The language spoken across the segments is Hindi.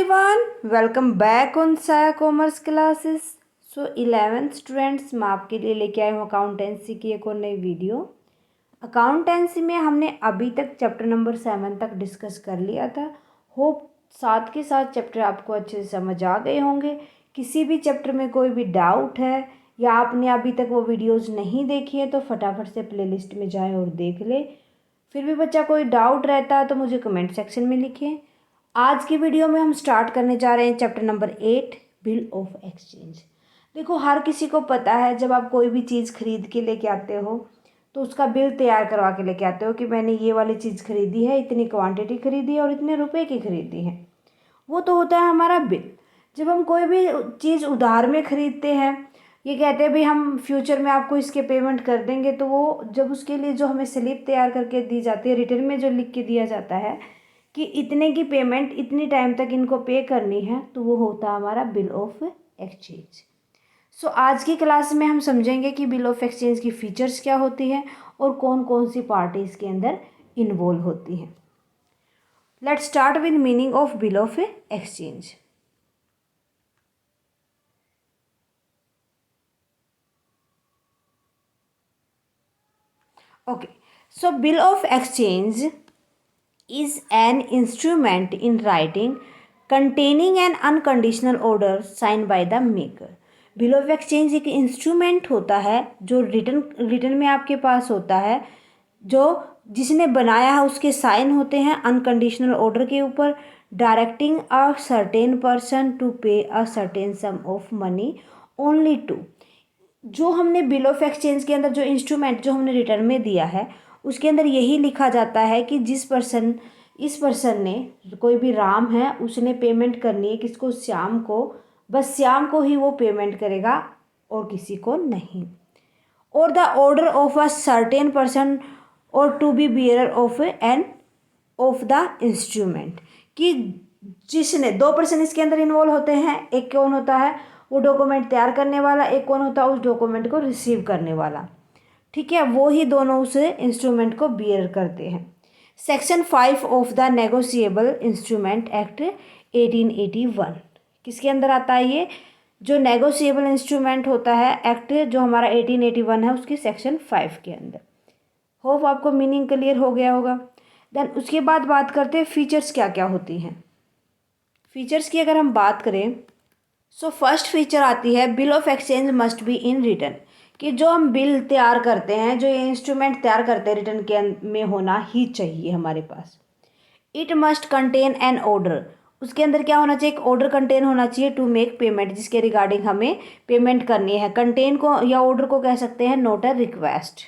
everyone, welcome back on साया कॉमर्स क्लासेस। 11th स्टूडेंट्स, मैं आपके लिए लेके आई हूँ अकाउंटेंसी की एक और नई वीडियो। अकाउंटेंसी में हमने अभी तक चैप्टर नंबर 7 तक डिस्कस कर लिया था। होप साथ के साथ चैप्टर आपको अच्छे से समझ आ गए होंगे। किसी भी चैप्टर में कोई भी डाउट है या आपने अभी तक वो वीडियोज़ नहीं देखी है तो फटाफट से प्लेलिस्ट में जाएँ और देख ले। फिर भी बच्चा कोई डाउट रहता है तो मुझे कमेंट सेक्शन में लिखें। आज की वीडियो में हम स्टार्ट करने जा रहे हैं chapter number 8, bill of exchange. देखो, हर किसी को पता है जब आप कोई भी चीज़ खरीद के लेके आते हो तो उसका बिल तैयार करवा के लेके आते हो कि मैंने ये वाली चीज़ खरीदी है, इतनी क्वांटिटी खरीदी है और इतने रुपए की खरीदी है। वो तो होता है हमारा बिल। जब हम कोई भी चीज़ उधार में खरीदते हैं, ये कहते हैं भाई हम फ्यूचर में आपको इसके पेमेंट कर देंगे, तो वो जब उसके लिए जो हमें स्लिप तैयार करके दी जाती है, रिटर्न में जो लिख के दिया जाता है कि इतने की पेमेंट इतनी टाइम तक इनको पे करनी है, तो वो होता है हमारा बिल ऑफ एक्सचेंज। सो आज की क्लास में हम समझेंगे कि बिल ऑफ एक्सचेंज की फीचर्स क्या होती हैं और कौन कौन सी पार्टी इसके अंदर इन्वॉल्व होती हैं। Let's start with meaning of bill of exchange. Okay, so bill of exchange is an instrument in writing containing an unconditional order signed by the maker. Bill of exchange एक इंस्ट्रूमेंट होता है जो रिटर्न में आपके पास होता है, जो जिसने बनाया है उसके साइन होते हैं अनकंडीशनल ऑर्डर के ऊपर, directing a certain person to pay a certain sum of money only to. जो हमने बिल ऑफ एक्सचेंज के अंदर जो इंस्ट्रूमेंट जो हमने रिटर्न में दिया है उसके अंदर यही लिखा जाता है कि इस पर्सन ने, कोई भी राम है, उसने पेमेंट करनी है किसको, श्याम को, बस श्याम को ही वो पेमेंट करेगा और किसी को नहीं। Or the order of a certain person or to be bearer of an of the instrument, कि जिसने, दो पर्सन इसके अंदर इन्वॉल्व होते हैं। एक कौन होता है, वो डॉक्यूमेंट तैयार करने वाला, एक कौन होता है उस डॉक्यूमेंट को रिसीव करने वाला। ठीक है, वो ही दोनों उस इंस्ट्रूमेंट को बियर करते हैं। Section 5 of the negotiable instrument act 1881 किसके अंदर आता है? ये जो नेगोशिएबल इंस्ट्रूमेंट होता है एक्ट जो हमारा 1881 है उसकी सेक्शन 5 के अंदर। होप आपको मीनिंग क्लियर हो गया होगा। देन उसके बाद बात करते हैं फीचर्स क्या क्या होती हैं। फीचर्स की अगर हम बात करें, सो फर्स्ट फीचर आती है bill of exchange must be in return, कि जो हम बिल तैयार करते हैं, जो ये इंस्ट्रूमेंट तैयार करते हैं, रिटर्न के में होना ही चाहिए हमारे पास। It must contain an order, उसके अंदर क्या होना चाहिए, एक ऑर्डर कंटेन होना चाहिए टू मेक पेमेंट, जिसके रिगार्डिंग हमें पेमेंट करनी है। कंटेन को या ऑर्डर को कह सकते हैं note a request.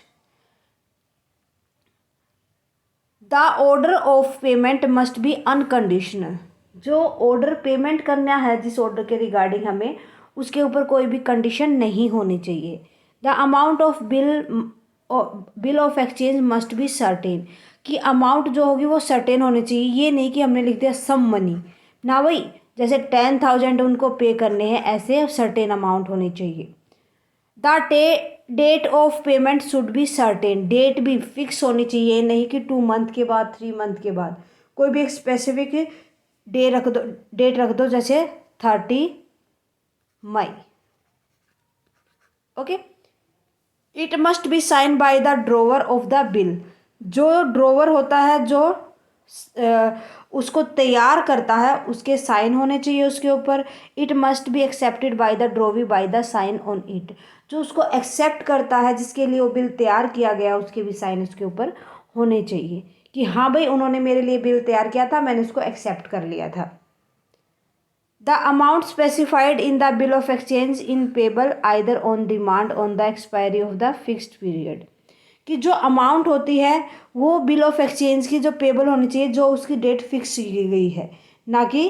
The order of payment must be unconditional, जो ऑर्डर पेमेंट करना है जिस ऑर्डर के रिगार्डिंग हमें, उसके ऊपर कोई भी कंडीशन नहीं होनी चाहिए। The amount of bill of exchange must be certain, कि अमाउंट जो होगी वो सर्टेन होनी चाहिए। ये नहीं कि हमने लिख दिया सम मनी, ना भाई, जैसे 10,000 उनको पे करने हैं, ऐसे सर्टेन अमाउंट होनी चाहिए। The date of payment should be certain, date भी फिक्स होनी चाहिए, नहीं कि 2 मंथ के बाद, 3 मंथ के बाद, कोई भी एक स्पेसिफिक डेट रख दो, जैसे 30 मई। Okay. It must be sign by the drawer of the bill, जो ड्रोवर होता है जो उसको तैयार करता है उसके साइन होने चाहिए उसके ऊपर। It must be accepted by the drawee by the sign on it, जो उसको एक्सेप्ट करता है जिसके लिए वो बिल तैयार किया गया उसके भी साइन उसके ऊपर होने चाहिए, कि हाँ भाई उन्होंने मेरे लिए बिल तैयार किया था, मैंने उसको एक्सेप्ट कर लिया था। The amount specified in the bill of exchange in payable either on demand on the expiry of the fixed period, कि जो अमाउंट होती है वो बिल ऑफ एक्सचेंज की जो पेबल होनी चाहिए, जो उसकी डेट फिक्स की गई है, ना कि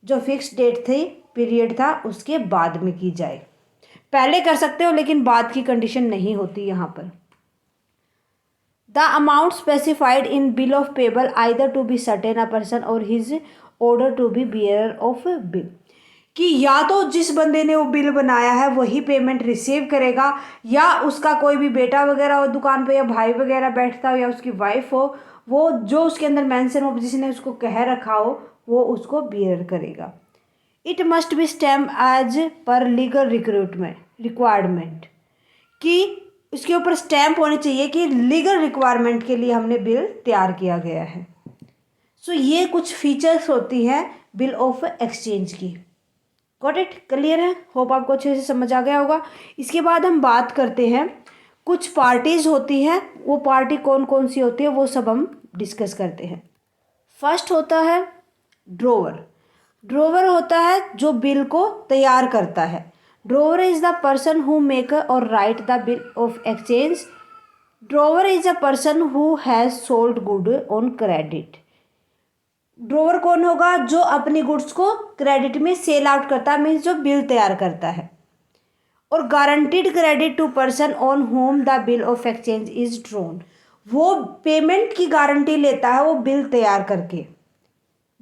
जो फिक्स डेट थी, पीरियड था, उसके बाद में की जाए। पहले कर सकते हो लेकिन बाद की कंडीशन नहीं होती यहाँ पर। The amount specified in bill of payable either to be certain a person और his order to be bearer of bill, कि या तो जिस बंदे ने वो बिल बनाया है वही पेमेंट रिसीव करेगा, या उसका कोई भी बेटा वगैरह हो दुकान पे, या भाई वगैरह बैठता हो, या उसकी वाइफ हो, वो जो उसके अंदर मेंशन हो जिसने उसको कह रखा हो वो उसको बियर करेगा। It must be stamp as per legal requirement, कि उसके ऊपर स्टैम्प होनी चाहिए कि लीगल रिक्वायरमेंट के लिए हमने बिल तैयार किया गया है। सो ये कुछ फीचर्स होती हैं बिल ऑफ एक्सचेंज की। Got it? क्लियर है? होप आपको अच्छे से समझ आ गया होगा। इसके बाद हम बात करते हैं कुछ पार्टीज होती हैं, वो पार्टी कौन कौन सी होती है वो सब हम डिस्कस करते हैं। फर्स्ट होता है ड्रोवर। ड्रोवर होता है जो बिल को तैयार करता है। Drawer is the person who make और write the bill of exchange. Drawer is a person who has sold good on credit. Drawer कौन होगा? जो अपनी गुड्स को क्रेडिट में सेल आउट करता है, मीन्स जो बिल तैयार करता है। और guaranteed credit to person on whom the bill of exchange is drawn. वो पेमेंट की गारंटी लेता है वो बिल तैयार करके।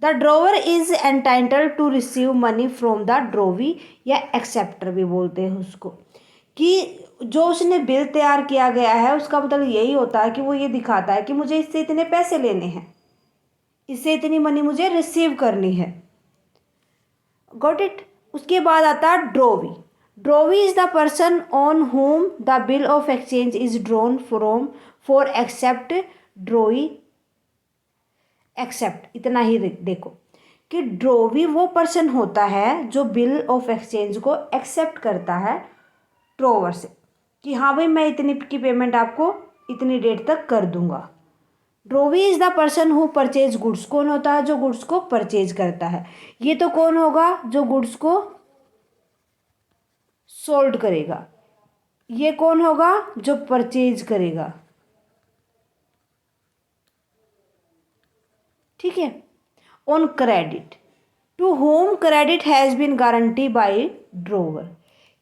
The drawer is entitled to receive money from the drawee, या एक्सेप्टर भी बोलते हैं उसको, कि जो उसने बिल तैयार किया गया है उसका मतलब यही होता है कि वो ये दिखाता है कि मुझे इससे इतने पैसे लेने हैं, इससे इतनी मनी मुझे रिसीव करनी है। Got it? उसके बाद आता है drawee. Drawee is the person on whom the bill of exchange is drawn from for accept drawee accept. इतना ही देखो कि ड्रोवी वो पर्सन होता है जो बिल ऑफ एक्सचेंज को एक्सेप्ट करता है ड्रोवर से, कि हाँ भाई मैं इतनी की पेमेंट आपको इतनी डेट तक कर दूंगा। Drawee is the person who purchase goods. कौन होता है? जो गुड्स को परचेज करता है। ये तो कौन होगा? जो गुड्स को सोल्ड करेगा। ये कौन होगा? जो परचेज करेगा। ठीक है। On credit to home credit has been guarantee by drawer,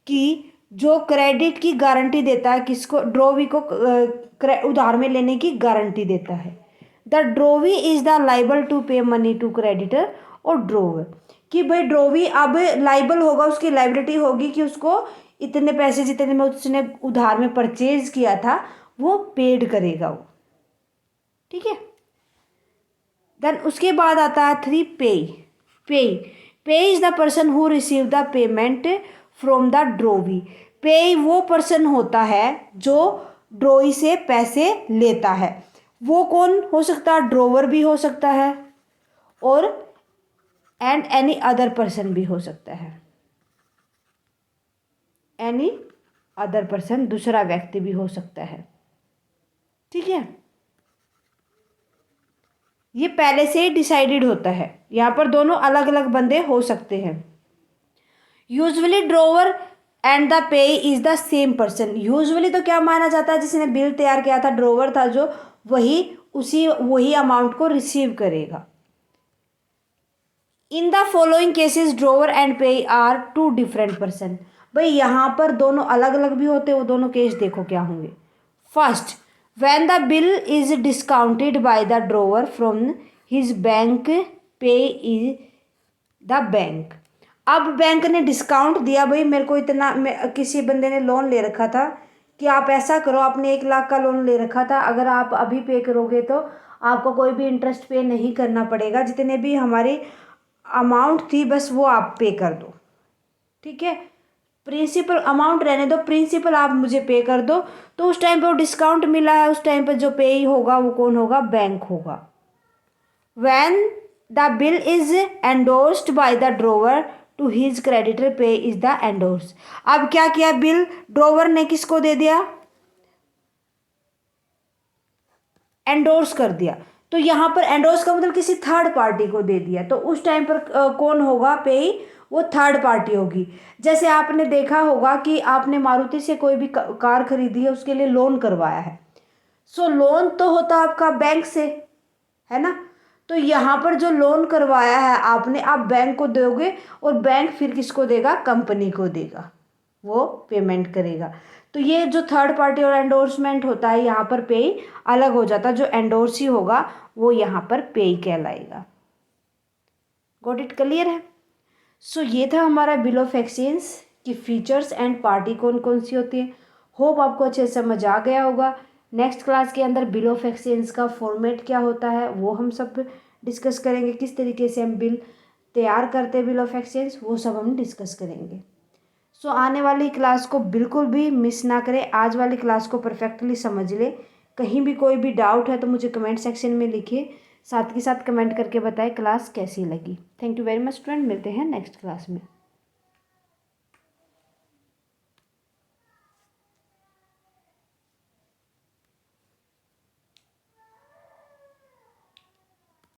कि जो क्रेडिट की गारंटी देता है किसको? ड्रोवी को उधार में लेने की गारंटी देता है। The drawee is the liable to pay money to creditor और ड्रोवर, कि भाई ड्रोवी अब लाइबल होगा, उसकी लाइबिलिटी होगी कि उसको इतने पैसे जितने में उसने उधार में परचेज किया था वो पेड करेगा वो। ठीक है। देन उसके बाद आता है 3 payee. Payee payee is the person who receive the payment from the drawee. Payee वो पर्सन होता है जो ड्रोई से पैसे लेता है। वो कौन हो सकता है? ड्रोवर भी हो सकता है और एंड एनी अदर पर्सन भी हो सकता है। एनी अदर पर्सन, दूसरा व्यक्ति भी हो सकता है। ठीक है। ये पहले से ही डिसाइडेड होता है, यहाँ पर दोनों अलग अलग बंदे हो सकते हैं। Usually drawer and the pay is the same person. Usually तो क्या माना जाता है? जिसने बिल तैयार किया था ड्रोवर था जो, वही अमाउंट को रिसीव करेगा। In the following cases drawer and पे आर टू डिफरेंट पर्सन। भाई यहाँ पर दोनों अलग अलग भी होते हैं, वो दोनों केस देखो क्या होंगे। First, when the bill is discounted bye the drawer from his bank, पे इज द बैंक। अब बैंक ने डिस्काउंट दिया, भाई मेरे को इतना, किसी बंदे ने लोन ले रखा था कि आप ऐसा करो, आपने 1 लाख का लोन ले रखा था, अगर आप अभी पे करोगे तो आपको कोई भी इंटरेस्ट पे नहीं करना पड़ेगा, जितने भी हमारी अमाउंट थी बस वो आप पे कर दो। ठीक है। प्रिंसिपल अमाउंट रहने दो, प्रिंसिपल आप मुझे पे कर दो। तो उस टाइम पे वो डिस्काउंट मिला है, उस टाइम पे जो पे होगा वो कौन होगा? बैंक होगा। When the bill is endorsed by the drawer to his creditor, pay is the endorse. अब क्या किया? बिल ड्रोवर ने किसको दे दिया? एंडोर्स कर दिया। तो यहाँ पर एंडोर्स का मतलब किसी थर्ड पार्टी को दे दिया, तो उस टाइम पर कौन होगा? पे वो थर्ड पार्टी होगी। जैसे आपने देखा होगा कि आपने मारुति से कोई भी कार खरीदी है, उसके लिए लोन करवाया है। सो लोन तो होता आपका बैंक से, है ना? तो यहाँ पर जो लोन करवाया है आपने, आप बैंक को दोगे और बैंक फिर किसको देगा? कंपनी को देगा, वो पेमेंट करेगा। तो ये जो थर्ड पार्टी और एंडोर्समेंट होता है, यहाँ पर पे अलग हो जाता है। जो एंडोर्सी होगा वो यहाँ पर पे कहलाएगा। Got it? क्लियर है? सो ये था हमारा बिल ऑफ एक्सचेंज की फीचर्स एंड पार्टी कौन कौन सी होती है। होप आपको अच्छे से समझ आ गया होगा। नेक्स्ट क्लास के अंदर बिल ऑफ एक्सचेंज का फॉर्मेट क्या होता है वो हम सब डिस्कस करेंगे, किस तरीके से हम बिल तैयार करते हैं बिल ऑफ एक्सचेंज, वो सब हम डिस्कस करेंगे। सो आने वाली क्लास को बिल्कुल भी मिस ना करें, आज वाली क्लास को परफेक्टली समझ ले। कहीं भी कोई भी डाउट है तो मुझे कमेंट सेक्शन में लिखिए, साथ के साथ कमेंट करके बताएं क्लास कैसी लगी। Thank you very much student, मिलते हैं नेक्स्ट क्लास में।